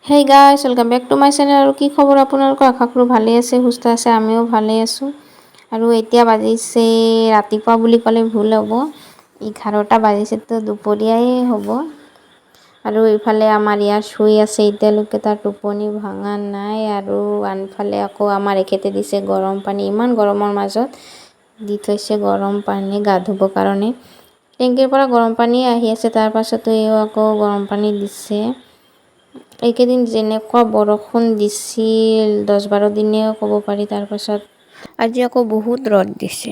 Hey guys welcome back to my channel. আৰু কি খবৰ আপোনালোকৰ? আশা কৰোঁ ভালেই আছে, সুস্থ আছে। আমিও ভালেই আছোঁ। আৰু এতিয়া বাজিছে ৰাতিপুৱা বুলি ক'লে ভুল হ'ব, 11টা বাজিছেতো দুপৰীয়াই হ'ব। আৰু ইফালে আমাৰ ইয়াত শুই আছে, এতিয়ালৈকে তাৰ টোপনি ভাঙা নাই। আৰু আনফালে আকৌ আমাৰ এখেতে দিছে গৰম পানী, ইমান গৰমৰ মাজত দি থৈছে গৰম পানী গা ধুবৰ কাৰণে। টেংকিৰ পৰা গৰম পানী আহি আছে, তাৰ পাছতো এও আকৌ গৰম পানী দিছে। এইকেইদিন যেনেকুৱা বৰষুণ দিছিল 10-12 দিনেও ক'ব পাৰি, তাৰপাছত আজি আকৌ বহুত ৰ'দ দিছে।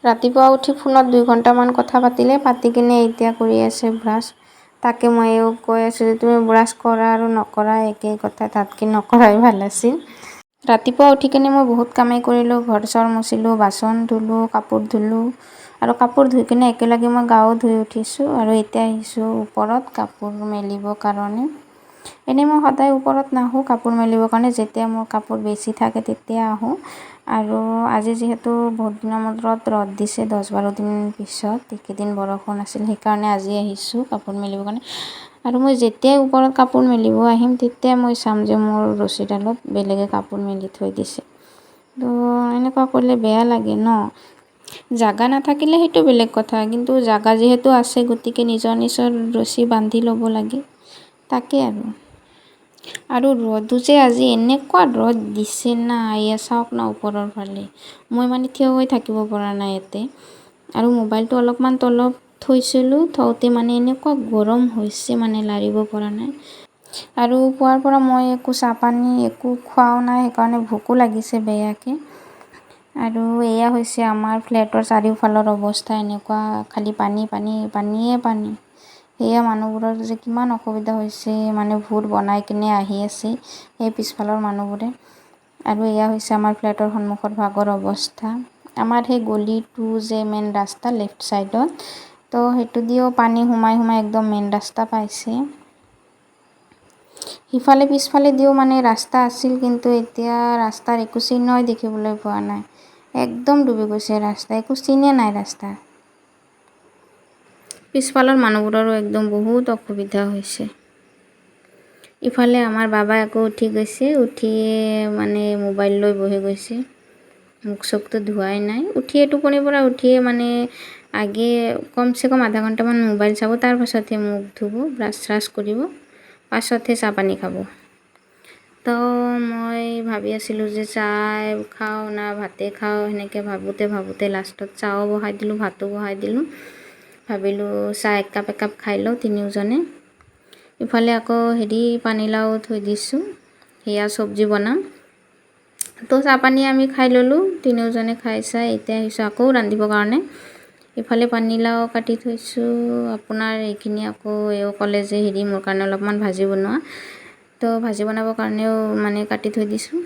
ৰাতিপুৱা উঠি ফোনত 2 ঘণ্টামান কথা পাতি কিনে এতিয়া কৰি আছে ব্ৰাছ। তাকে ময়ো কৈ আছোঁ যে তুমি ব্ৰাছ কৰা আৰু নকৰা একেই কথা, তাতকৈ নকৰাই ভাল আছিল। ৰাতিপুৱা উঠি কিনে মই বহুত কামেই কৰিলোঁ। ঘৰ চৰ মুচিলোঁ, বাচন ধুলোঁ, কাপোৰ ধুলোঁ। আৰু কাপোৰ ধুই কিনে একেলগে মই গাও ধুই উঠিছোঁ। আৰু এতিয়া আহিছোঁ ওপৰত কাপোৰ মেলিবৰ কাৰণে। এনেই মই সদায় ওপৰত নাহোঁ কাপোৰ মেলিবৰ কাৰণে, যেতিয়া মোৰ কাপোৰ বেছি থাকে তেতিয়া আহোঁ। আৰু আজি যিহেতু বহুত দিনৰ মূৰত ৰ'দ দিছে, 10-12 দিন পিছত, এইকেইদিন বৰষুণ আছিল, সেইকাৰণে আজি আহিছোঁ কাপোৰ মেলিবৰ কাৰণে। আৰু মই যেতিয়াই ওপৰত কাপোৰ মেলিব আহিম, তেতিয়াই মই চাম যে মোৰ ৰছীডালত বেলেগে কাপোৰ মেলি থৈ দিছে। তো এনেকুৱা কৰিলে বেয়া লাগে ন। জাগা নাথাকিলে সেইটো বেলেগ কথা, কিন্তু জাগা যিহেতু আছে, গতিকে নিজৰ নিজৰ ৰছী বান্ধি ল'ব লাগে। তাকে আৰু ৰ'দো যে আজি এনেকুৱা ৰ'দ দিছে না, এয়া চাওক না ওপৰৰ ফালে। মই মানে থিয় হৈ থাকিব পৰা নাই ইয়াতে। আৰু মোবাইলটো অলপমান তলত থৈছিলোঁ, থওঁতে মানে এনেকুৱা গৰম হৈছে মানে লাৰিব পৰা নাই। আৰু পুৱাৰ পৰা মই একো চাহ পানী একো খোৱাও নাই, সেইকাৰণে ভোকো লাগিছে বেয়াকৈ। আৰু এয়া হৈছে আমাৰ ফ্লেটৰ চাৰিওফালৰ অৱস্থা, এনেকুৱা খালি পানীয়ে পানী। সেয়া মানুহবোৰৰ যে কিমান অসুবিধা হৈছে, মানে ভূৰ বনাই কিনে আহি আছে সেই পিছফালৰ মানুহবোৰে। আৰু এয়া হৈছে আমাৰ ফ্লেটৰ সন্মুখৰ ভাগৰ অৱস্থা। আমাৰ সেই গলিটো যে মেইন ৰাস্তা লেফ্ট ছাইডত, তো সেইটো দিও পানী সোমাই একদম মেইন ৰাস্তা পাইছে। সিফালে পিছফালে দিও মানে ৰাস্তা আছিল, কিন্তু এতিয়া ৰাস্তাৰ একো চিহ্নই দেখিবলৈ পোৱা নাই। একদম ডুবি গৈছে ৰাস্তা, একো চিনে নাই ৰাস্তাৰ। পিছফালৰ মানুহবোৰৰো একদম বহুত অসুবিধা হৈছে। ইফালে আমাৰ বাবা আকৌ উঠি গৈছে, মানে মোবাইল লৈ বহি গৈছে। মুখ চুখটো ধোৱাই নাই। টোপনিৰ পৰা উঠিয়ে মানে আগে কমচে কম আধা ঘণ্টামান মোবাইল চাব, তাৰ পাছতহে মুখ ধুব, ব্ৰাছ চ্ৰাছ কৰিব, পাছতহে চাহ পানী খাব। তো মই ভাবি আছিলোঁ যে চাহ খাওঁ না ভাতে খাওঁ, সেনেকৈ ভাবোঁতে লাষ্টত চাহো বহাই দিলোঁ, ভাতো বহাই দিলোঁ। ভাবিলোঁ চাহ একাপ খাই লওঁ তিনিওজনে। ইফালে আকৌ পানীলাও থৈ দিছোঁ, সেয়া চব্জি বনাম। তো চাহ পানী আমি খাই ল'লোঁ, তিনিওজনে খাই চাই এতিয়া আহিছোঁ আকৌ ৰান্ধিবৰ কাৰণে। ইফালে পানীলাও কাটি থৈছোঁ। আপোনাৰ এইখিনি আকৌ এও ক'লে যে মোৰ কাৰণে অলপমান ভাজি বনোৱা, তো ভাজি বনাবৰ কাৰণেও মানে কাটি থৈ দিছোঁ।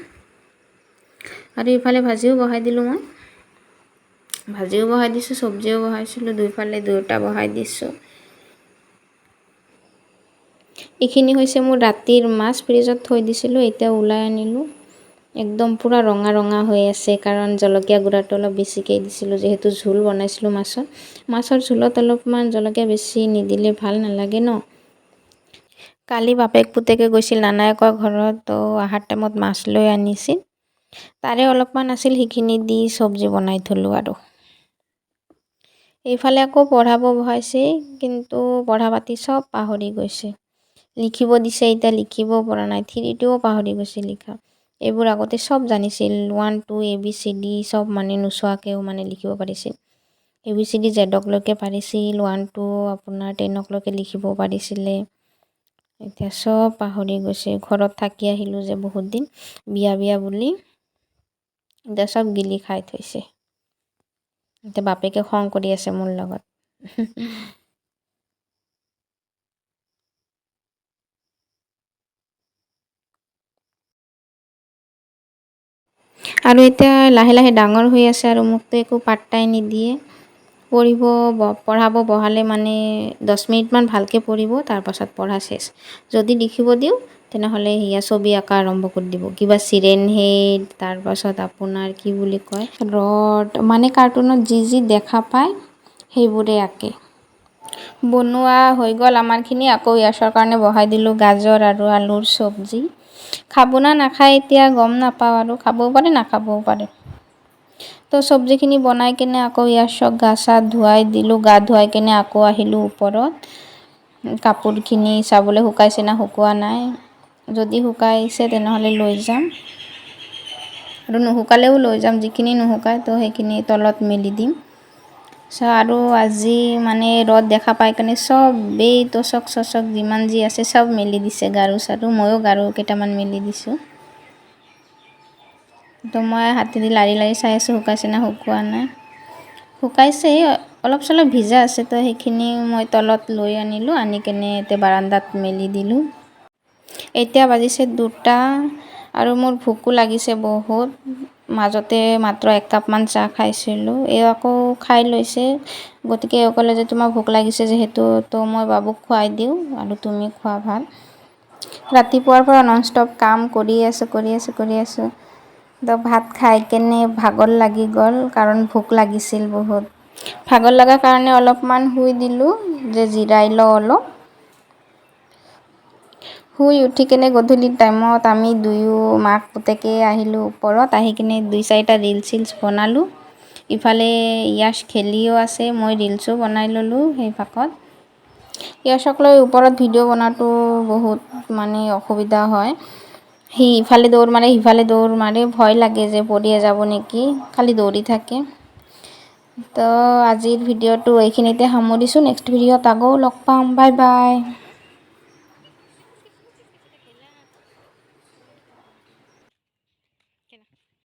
আৰু ইফালে ভাজিও বহাই দিলোঁ, চব্জিও বহাইছিলোঁ, দুইফালে দুয়োটা বহাই দিছোঁ। এইখিনি হৈছে মোৰ ৰাতিৰ মাছ, ফ্ৰিজত থৈ দিছিলোঁ, এতিয়া ওলাই আনিলোঁ। একদম পূৰা ৰঙা ৰঙা হৈ আছে, কাৰণ জলকীয়া গুড়াটো অলপ বেছিকৈ দিছিলোঁ, যিহেতু জোল বনাইছিলোঁ মাছৰ জোলত অলপমান জলকীয়া বেছি নিদিলে ভাল নালাগে ন। কালি বাপেক পুতেকে গৈছিল নানায়েকৰ ঘৰত, তো অহাৰ টাইমত মাছ লৈ আনিছিল, তাৰে অলপমান আছিল, সেইখিনি দি চব্জি বনাই থলোঁ। আৰু এইফালে আকৌ পঢ়াব বহাইছে, কিন্তু পঢ়া পাতি চব পাহৰি গৈছে। লিখিব দিছে, এতিয়া লিখিব পৰা নাই, 3টোও পাহৰি গৈছে লিখা। এইবোৰ আগতে চব জানিছিল, 1 2 ABCD চব মানে নোচোৱাকৈও মানে লিখিব পাৰিছিল। ABCD জেডকলৈকে পাৰিছিল, 1 2 আপোনাৰ 10লৈকে লিখিব পাৰিছিলে। এতিয়া চব পাহৰি গৈছে। ঘৰত থাকি আহিলোঁ যে বহুত দিন, বিয়া বুলি, এতিয়া চব গিলি খাই থৈছে। এতিয়া বাপেকে খং কৰি আছে মোৰ লগত। আৰু এতিয়া লাহে লাহে ডাঙৰ হৈ আছে, আৰু মোকতো একো পাত্তাই নিদিয়ে। পঢ়াব বহালে মানে 10 মিনিটমান ভালকৈ পঢ়িব, তাৰপাছত পঢ়া চেছ। যদি লিখিব দিওঁ তেনেহ'লে সেয়া ছবি আঁকা আৰম্ভ কৰি দিব, কিবা চিৰেন হেড, তাৰপাছত আপোনাৰ কি বুলি কয় ৰড, মানে কাৰ্টুনত যি দেখা পায় সেইবোৰে আঁকে। বনোৱা হৈ গ'ল আমাৰখিনি। আকৌ ইয়াছৰ কাৰণে বহাই দিলোঁ গাজৰ আৰু আলুৰ চব্জি। খাব না নাখায় এতিয়া গম নাপাওঁ, আৰু খাবও পাৰে নাখাবও পাৰে। তো চব্জিখিনি বনাই কিনে আকৌ ইয়াছক গা চা ধুৱাই দিলোঁ। গা ধুৱাই কিনে আকৌ আহিলোঁ ওপৰত কাপোৰখিনি চাবলৈ শুকাইছে না শুকোৱা নাই। যদি শুকাইছে তেনেহ'লে লৈ যাম, আৰু নুশুকালেও লৈ যাম। যিখিনি নুশুকায় তো সেইখিনি তলত মেলি দিম। আৰু আজি মানে ৰ'দ দেখা পাই কাৰণে চবেই তোচক চচক যিমান যি আছে চব মেলি দিছে, গাৰু চাৰু। ময়ো গাৰু কেইটামান মেলি দিছোঁ। তো মই হাতেদি লাৰি লাৰি চাই আছোঁ শুকাইছে না শুকোৱা নাই। শুকাইছে, অলপ চলপ ভিজা আছে। তো সেইখিনি মই তলত লৈ আনিলোঁ, আনি কেনে এতিয়া বাৰান্দাত মেলি দিলোঁ। এতিয়া বাজিছে 2টা, আৰু মোৰ ভোকো লাগিছে বহুত। মাজতে মাত্ৰ 1 কাপমান চাহ খাইছিলোঁ। এই আকৌ খাই লৈছে, গতিকে এই ক'লে যে তোমাৰ ভোক লাগিছে যিহেতু তো মই বাবুক খুৱাই দিওঁ আৰু তুমি খোৱা ভাল। ৰাতিপুৱাৰ পৰা নন ষ্টপ কাম কৰি আছোঁ। তো ভাত খাই কেনে ভাগৰ লাগি গ'ল, কাৰণ ভোক লাগিছিল বহুত। ভাগৰ লগাৰ কাৰণে অলপমান শুই দিলোঁ, যে জিৰাই লওঁ অলপ। শুই উঠি কেনে গধূলি টাইমত আমি দুয়ো মাক পুতেকে আহিলোঁ ওপৰত। আহি কিনে 2-4টা ৰিলচ বনালোঁ। ইফালে ইয়াছ খেলিও আছে, মই ৰিলচো বনাই ল'লোঁ সেই ফাকত। ইয়াছক লৈ ওপৰত ভিডিঅ' বনোৱাটো বহুত মানে অসুবিধা হয়। সি ইফালে দৌৰ মাৰে সিফালে দৌৰ মাৰে, ভয় লাগে যে পৰিয়ে যাব নেকি, খালি দৌৰি থাকে। তো আজিৰ ভিডিঅ'টো এইখিনিতে সামৰিছোঁ। নেক্সট ভিডিঅ'ত আকৌ লগ পাম। Bye bye.